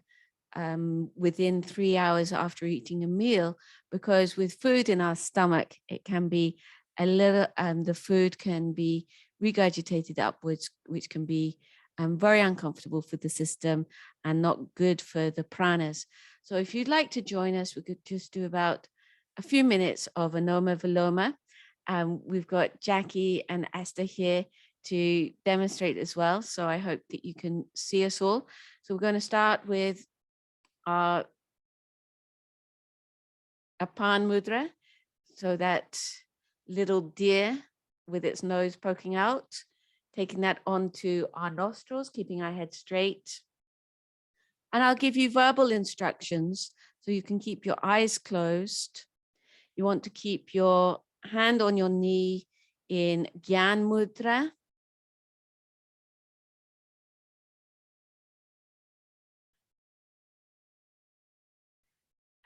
within 3 hours after eating a meal, because with food in our stomach, it can be a little, the food can be regurgitated upwards, which can be very uncomfortable for the system and not good for the pranas. So if you'd like to join us, we could just do about a few minutes of Anoma Viloma. We've got Jackie and Esther here to demonstrate as well. So I hope that you can see us all. So we're going to start with our Apan Mudra. So that little deer with its nose poking out, taking that onto our nostrils, keeping our head straight. And I'll give you verbal instructions so you can keep your eyes closed. You want to keep your hand on your knee in Gyan Mudra.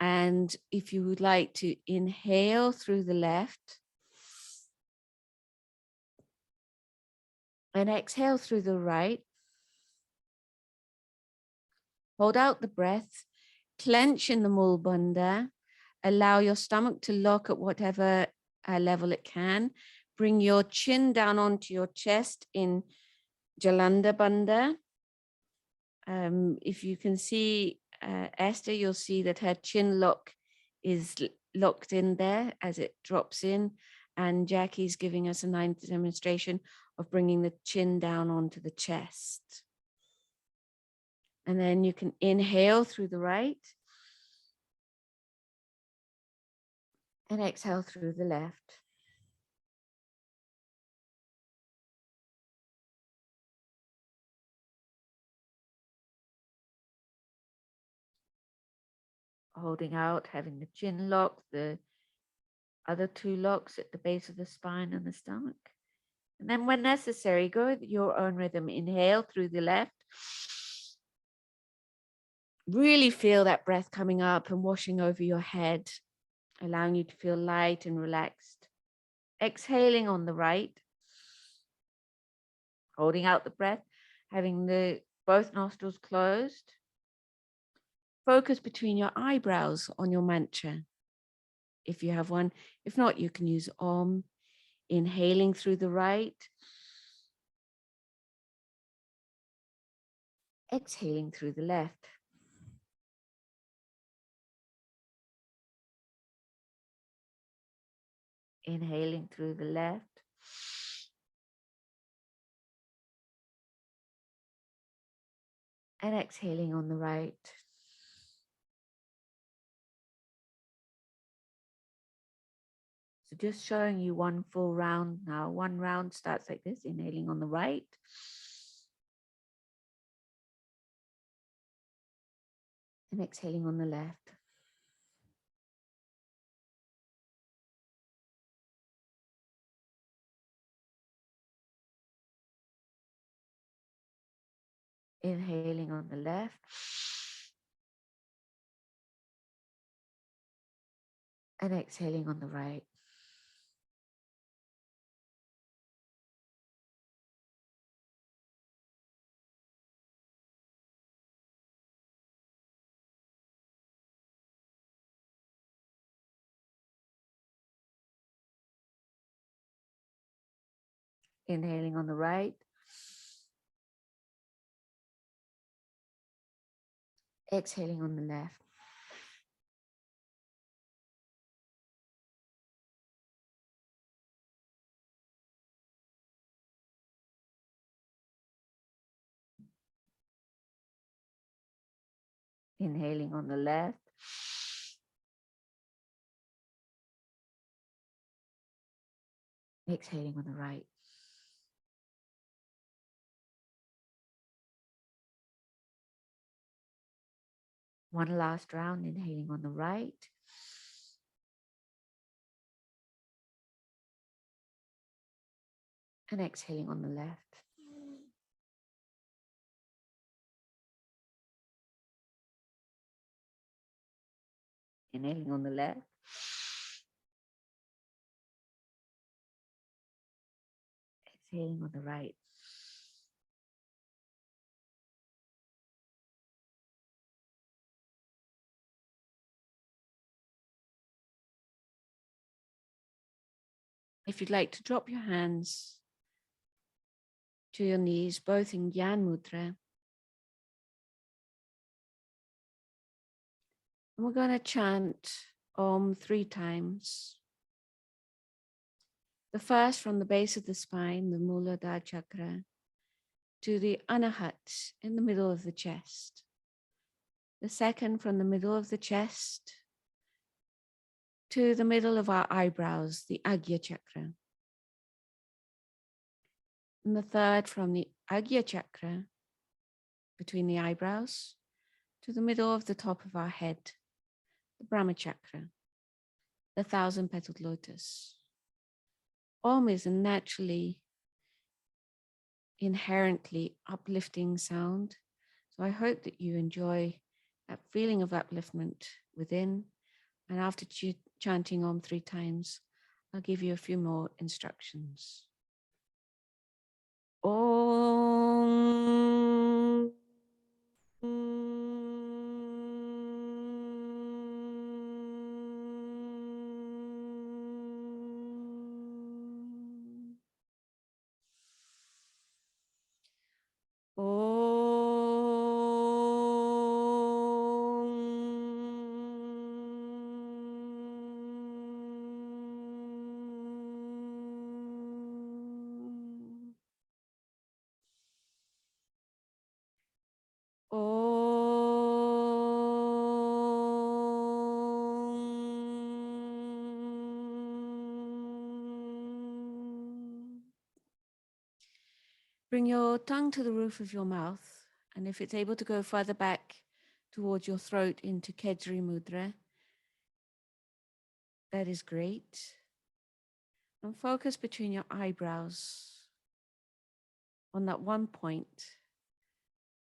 And if you would like to inhale through the left and exhale through the right, hold out the breath, clench in the Mul Bandha, allow your stomach to lock at whatever level it can. Bring your chin down onto your chest in Jalanda Bandha. If you can see Esther, you'll see that her chin lock is locked in there as it drops in. And Jackie's giving us a nice demonstration of bringing the chin down onto the chest. And then you can inhale through the right and exhale through the left. Holding out, having the chin lock, the other two locks at the base of the spine and the stomach. And then when necessary, go at your own rhythm. Inhale through the left. Really feel that breath coming up and washing over your head, allowing you to feel light and relaxed. Exhaling on the right. Holding out the breath, having both nostrils closed. Focus between your eyebrows on your mantra, if you have one. If not, you can use Om. Inhaling through the right. Exhaling through the left. Inhaling through the left. And exhaling on the right. So just showing you one full round now. One round starts like this, inhaling on the right. And exhaling on the left. Inhaling on the left. And exhaling on the right. Inhaling on the right. Exhaling on the left. Inhaling on the left. Exhaling on the right. One last round, inhaling on the right. And exhaling on the left. Inhaling on the left. Exhaling on the right. If you'd like to drop your hands to your knees, both in Gyan Mudra. And we're going to chant Om 3 times. The first from the base of the spine, the Muladhara chakra, to the Anahat in the middle of the chest. The second from the middle of the chest to the middle of our eyebrows, the Agya chakra. And the third from the Agya chakra, between the eyebrows, to the middle of the top of our head, the Brahma chakra, the 1,000-petaled lotus. Om is a naturally, inherently uplifting sound. So I hope that you enjoy that feeling of upliftment within. And after chanting Om 3 times, I'll give you a few more instructions. Om. Bring your tongue to the roof of your mouth, and if it's able to go further back towards your throat into Kejri Mudra, that is great. And focus between your eyebrows on that one point.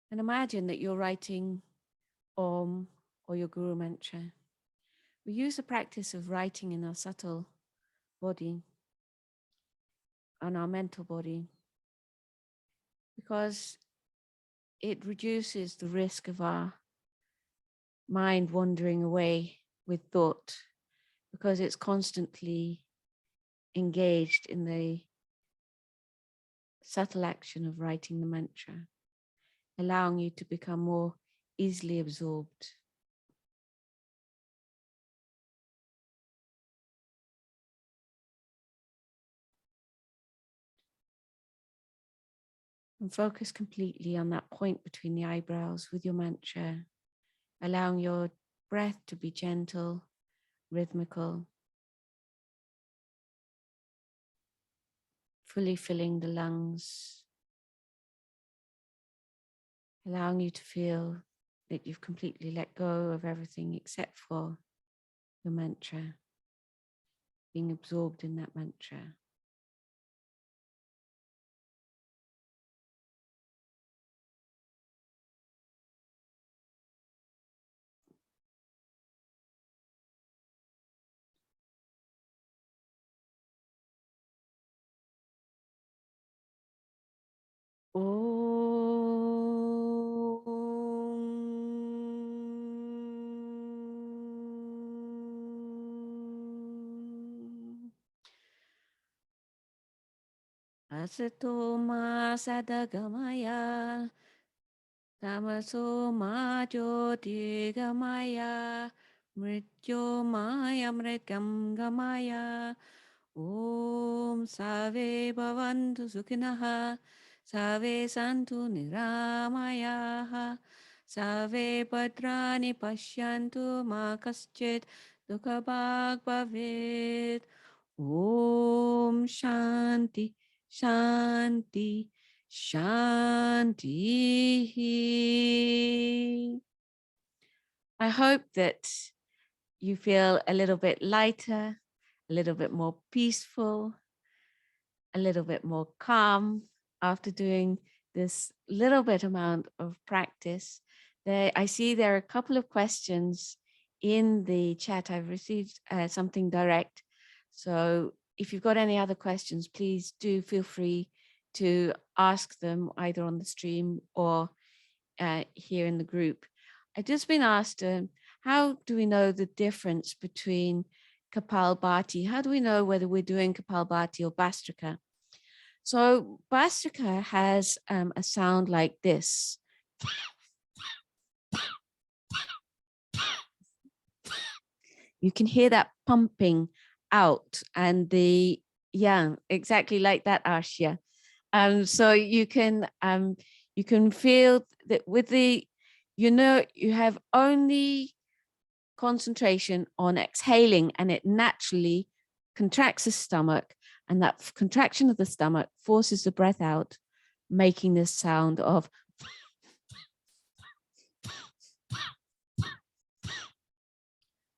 And imagine that you're writing Om or your Guru Mantra. We use the practice of writing in our subtle body, on our mental body, because it reduces the risk of our mind wandering away with thought, because it's constantly engaged in the subtle action of writing the mantra, allowing you to become more easily absorbed. And focus completely on that point between the eyebrows with your mantra, allowing your breath to be gentle, rhythmical, fully filling the lungs, allowing you to feel that you've completely let go of everything except for your mantra, being absorbed in that mantra. Asato ma sadagamaya, tamaso ma jyotirgamaya, mrityo maya mrityam gamaya. Om Save Bhavantu Sukhinaha, Save Santu Niramayaha, Save Bhadrani Pashyantu Ma Kaschit Dukhabhag Bhavet. Om Shanti, Shanti, Shanti. I hope that you feel a little bit lighter, a little bit more peaceful, a little bit more calm after doing this little bit amount of practice. I see there are a couple of questions in the chat. I've received something direct. So if you've got any other questions, please do feel free to ask them either on the stream or here in the group. I've just been asked, how do we know the difference between Kapalbhati? How do we know whether we're doing Kapalbhati or Bastrika? So Bastrika has a sound like this. You can hear that pumping out, and exactly like that, Ashya. So you can feel that with the, you have only concentration on exhaling, and it naturally contracts the stomach, And that contraction of the stomach forces the breath out, making this sound of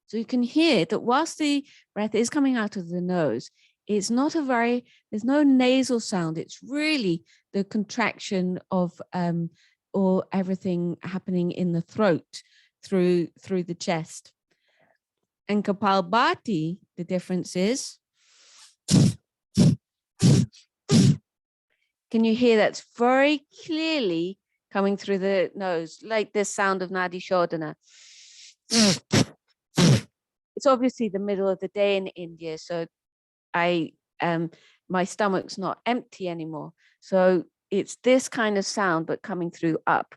so you can hear that whilst the breath is coming out of the nose, it's not there's no nasal sound. It's really the contraction of or everything happening in the throat through the chest. And Kapalbhati, the difference is, can you hear that's very clearly coming through the nose, like this sound of Nadi Shodhana. It's obviously the middle of the day in India, so my stomach's not empty anymore. So it's this kind of sound, but coming through up.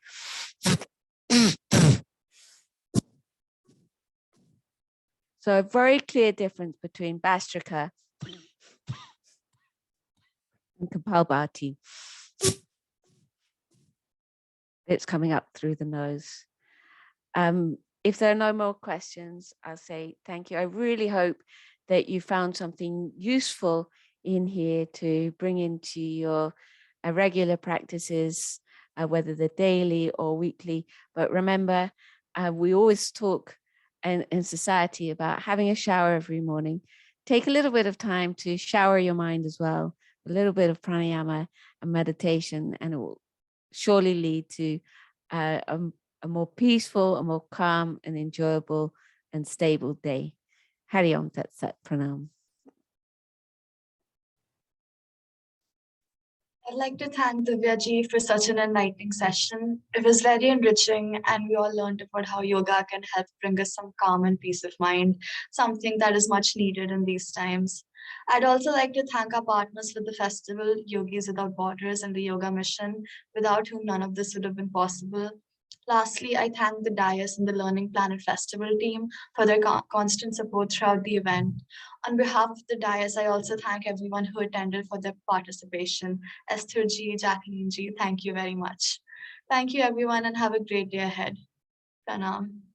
So a very clear difference between Bhastrika and Kapalbhati. It's coming up through the nose. If there are no more questions, I'll say thank you. I really hope that you found something useful in here to bring into your regular practices, whether they're daily or weekly. But remember, we always talk in society about having a shower every morning. Take a little bit of time to shower your mind as well, a little bit of pranayama and meditation, and it will surely lead to a more peaceful, a more calm and enjoyable and stable day. Hari Om Tat Sat Pranam. I'd like to thank Divya ji for such an enlightening session. It was very enriching, and we all learned about how yoga can help bring us some calm and peace of mind, something that is much needed in these times. I'd also like to thank our partners for the festival, Yogis Without Borders and the Yoga Mission, without whom none of this would have been possible. Lastly, I thank the Dais and the Learning Planet Festival team for their constant support throughout the event. On behalf of the Dais, I also thank everyone who attended for their participation. Esther ji, Jacqueline ji, thank you very much. Thank you everyone and have a great day ahead. Pranam.